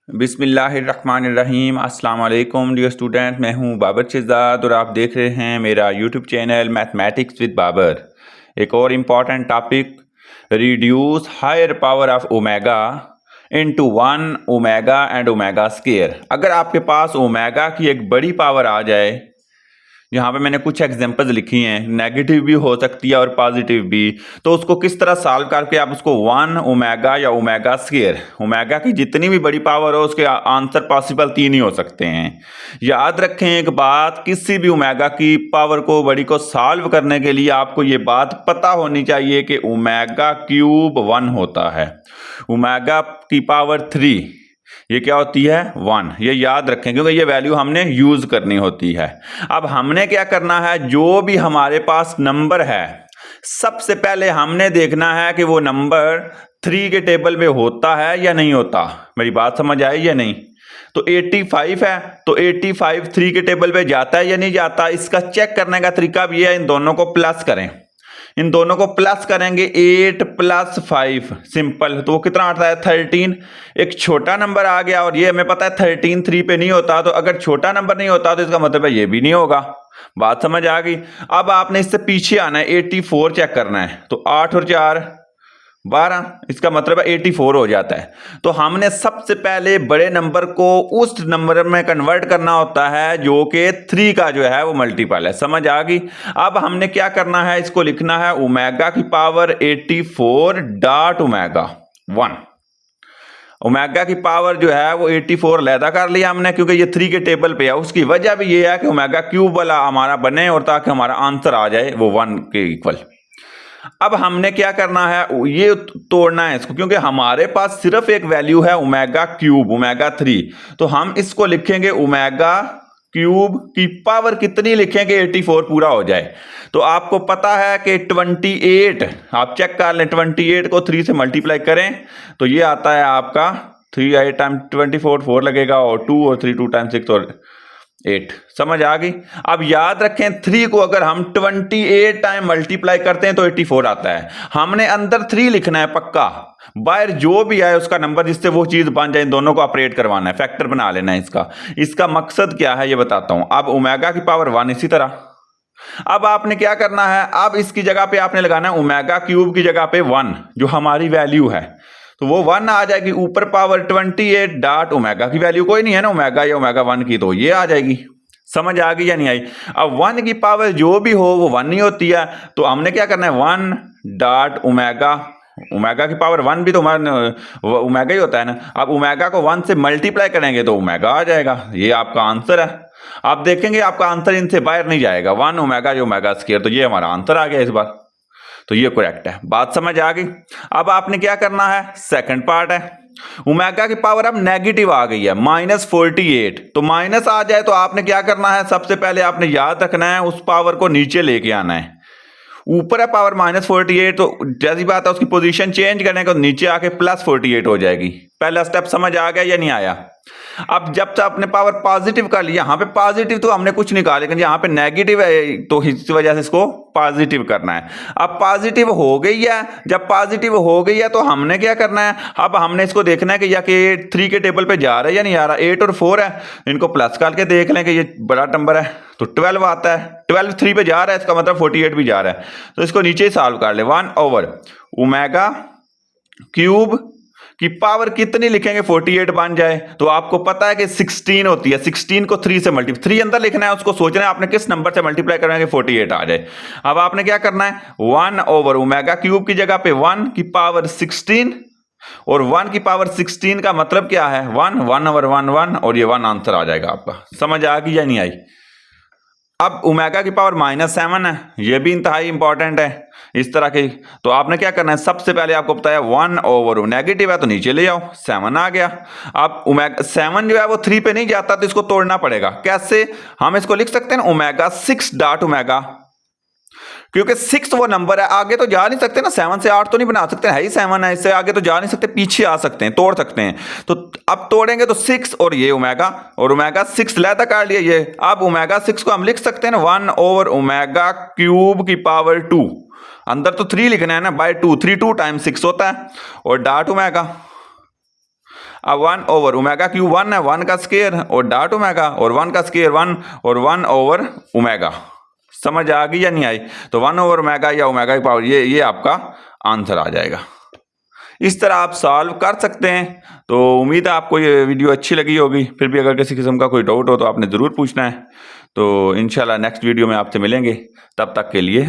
बिस्मिल्लाहिर्रहमानिर्रहीम अस्सलाम वालेकुम डियर स्टूडेंट, मैं हूं बाबर शहजाद और आप देख रहे हैं मेरा YouTube channel mathematics with Babar. एक और important topic, reduce higher power of omega into one omega and omega square. अगर आपके पास ओमेगा की एक बड़ी पावर आ जाए, यहाँ पे मैंने कुछ एग्जांपल्स लिखी हैं, नेगेटिव भी हो सकती है और पॉजिटिव भी, तो उसको किस तरह सॉल्व करके आप उसको वन ओमेगा या ओमेगा स्क्वायर, ओमेगा की जितनी भी बड़ी पावर हो उसके आंसर पॉसिबल तीन ही हो सकते हैं। याद रखें एक बात, किसी भी ओमेगा की पावर को बड़ी को सॉल्व करने के लिए आपको ये बात पता होनी चाहिए कि ओमेगा क्यूब वन होता है, ओमेगा की पावर 3 ये क्या होती है, वन। ये याद रखें क्योंकि ये वैल्यू हमने यूज करनी होती है। अब हमने क्या करना है, जो भी हमारे पास नंबर है सबसे पहले हमने देखना है कि वो नंबर 3 के टेबल में होता है या नहीं होता। मेरी बात समझ आई या नहीं? तो 85 है, तो 85 3 के टेबल पे जाता है या नहीं जाता, इसका चेक करने का तरीका भी है, इन दोनों को प्लस करें। इन दोनों को प्लस करेंगे, 8 + 5 सिंपल, तो वो कितना आता है 13। एक छोटा नंबर आ गया और ये हमें पता है 13 3 पे नहीं होता, तो अगर छोटा नंबर नहीं होता तो इसका मतलब है ये भी नहीं होगा। बात समझ आ गई? अब आपने इससे पीछे आना है, 84 चेक करना है, तो 8 और 4 12, इसका मतलब है 84 हो जाता है। तो हमने सबसे पहले बड़े नंबर को उस नंबर में कन्वर्ट करना होता है जो कि 3 का जो है वो मल्टीपल है। समझ आ गई? अब हमने क्या करना है, इसको लिखना है ओमेगा की पावर 84 डॉट ओमेगा 1। ओमेगा की पावर जो है वो 84 लैदा कर लिया हमने, क्योंकि ये 3 के टेबल पे है। उसकी वजह भी ये है कि ओमेगा क्यूब वाला हमारा बने और ताकि हमारा आंसर आ जाए वो 1 के इक्वल। अब हमने क्या करना है, ये तोड़ना है इसको, क्योंकि हमारे पास सिर्फ एक वैल्यू है ओमेगा क्यूब, ओमेगा 3, तो हम इसको लिखेंगे ओमेगा क्यूब की पावर कितनी लिखेंगे, 84 पूरा हो जाए। तो आपको पता है कि 28, आप चेक कर लें, 28 को 3 से मल्टीप्लाई करें तो ये आता है आपका 3 8 टाइम 24 4 लगेगा, और 2 और 3 2 टाइम 6 और 8। समझ आ गई? अब याद रखें 3 को अगर हम 28 टाइम मल्टीप्लाई करते हैं तो 84 आता है। हमने अंदर 3 लिखना है पक्का, बाहर जो भी आए उसका नंबर जिससे वो चीज बन जाए, इन दोनों को ऑपरेट करवाना है, फैक्टर बना लेना है इसका। इसका मकसद क्या है ये बताता हूं। अब ओमेगा की पावर 1 इसी तरह। अब आपने क्या करना है, अब इसकी जगह पे आपने लगाना है ओमेगा क्यूब की जगह पे 1, जो हमारी वैल्यू है, तो वो 1 आ जाएगी। ऊपर पावर 28 डॉट ओमेगा की वैल्यू कोई नहीं है ना, ओमेगा या ओमेगा 1 की, तो ये आ जाएगी। समझ आ गई या नहीं आई? अब 1 की पावर जो भी हो वो 1 ही होती है, तो हमने क्या करना है 1 डॉट ओमेगा, ओमेगा की पावर 1 भी तो ओमेगा ही होता है ना। अब ओमेगा को 1 से मल्टीप्लाई करेंगे तो ओमेगा आ जाएगा। ये आपका आंसर है। आप देखेंगे आपका आंसर इनसे बाहर नहीं जाएगा, 1 ओमेगा जो ओमेगा स्क्वायर, तो ये हमारा आंसर आ गया इस बार, तो ये करेक्ट है। बात समझ आ गई? अब आपने क्या करना है, सेकंड पार्ट है, ओमेगा की पावर अब नेगेटिव आ गई है -48, तो माइनस आ जाए तो आपने क्या करना है, सबसे पहले आपने याद रखना है उस पावर को नीचे लेके आना है। ऊपर है पावर -48, तो जैसी बात है उसकी पोजीशन चेंज करने को नीचे आके +48 हो जाएगी। पहला स्टेप समझ आ गया या नहीं आया? अब जब तक आपने पावर पॉजिटिव कर लिया, यहाँ पे पॉजिटिव तो हमने कुछ नहीं कहा, लेकिन यहाँ पे नेगेटिव है तो इस वजह से इसको पॉजिटिव करना है। अब पॉजिटिव हो गई है, जब पॉजिटिव हो गई है तो हमने क्या करना है, अब हमने इसको देखना है कि या कि 3 के टेबल पे जा रहा है या नहीं आ रहा। 8 और 4 है, इनको प्लस करके देख लें कि ये बड़ा नंबर है, तो 12 आता है। 12 3 पे जा रहा है, इसका मतलब 48 भी जा रहा है, तो इसको नीचे ही सॉल्व कर ले। 1 ओवर ओमेगा क्यूब की पावर कितनी लिखेंगे, 48 बन जाए, तो आपको पता है कि 16 होती है। 16 को 3 से मल्टीप्लाई, 3 अंदर लिखना है, उसको सोचना है आपने किस नंबर से मल्टीप्लाई करना है कि 48 आ जाए। अब आपने क्या करना है, 1 ओवर ओमेगा क्यूब की जगह पे 1 की पावर 16, और 1 की पावर 16 का मतलब क्या है, 1 1 ओवर 1 1, और ये 1 आंसर आ जाएगा आपका। समझ आ गई या नहीं आई? अब ओमेगा की पावर -7 है, ये भी इंतहाई इंपॉर्टेंट है इस तरह की। तो आपने क्या करना है, सबसे पहले आपको बताया 1 ओवर नेगेटिव है तो नीचे ले आओ, 7 आ गया। अब ओमेगा 7 जो है वो 3 पे नहीं जाता, तो इसको तोड़ना पड़ेगा। कैसे? हम इसको लिख सकते हैं ओमेगा 6 डॉट ओमेगा, क्योंकि 6 वो नंबर है, आगे तो जा नहीं सकते ना, 7 से 8 तो नहीं बना सकते, है ही 7 है, इससे आगे तो जा नहीं सकते, पीछे आ सकते हैं, तोड़ सकते हैं। तो अब तोड़ेंगे तो 6 और ये ओमेगा, और ओमेगा 6 लैदा कर लिया ये। अब ओमेगा 6 को हम लिख सकते हैं ना 1 ओवर ओमेगा क्यूब की पावर 2, अंदर तो 3 लिखना है ना, बाय 2, 3 2 टाइम 6 होता है, और डॉट ओमेगा। अब 1 ओवर ओमेगा क्यूब 1 है, 1 का स्क्वायर और डॉट ओमेगा, और 1 का स्क्वायर 1 और 1 ओवर ओमेगा। समझ आ गई या नहीं आई? तो 1 ओवर ओमेगा या ओमेगा की पावर, ये आपका आंसर आ जाएगा। इस तरह आप सॉल्व कर सकते हैं। तो उम्मीद है आपको ये वीडियो अच्छी लगी होगी। फिर भी अगर किसी किस्म का कोई डाउट हो तो आपने ज़रूर पूछना है। तो इंशाल्लाह नेक्स्ट वीडियो में आपसे मिलेंगे। तब तक के लिए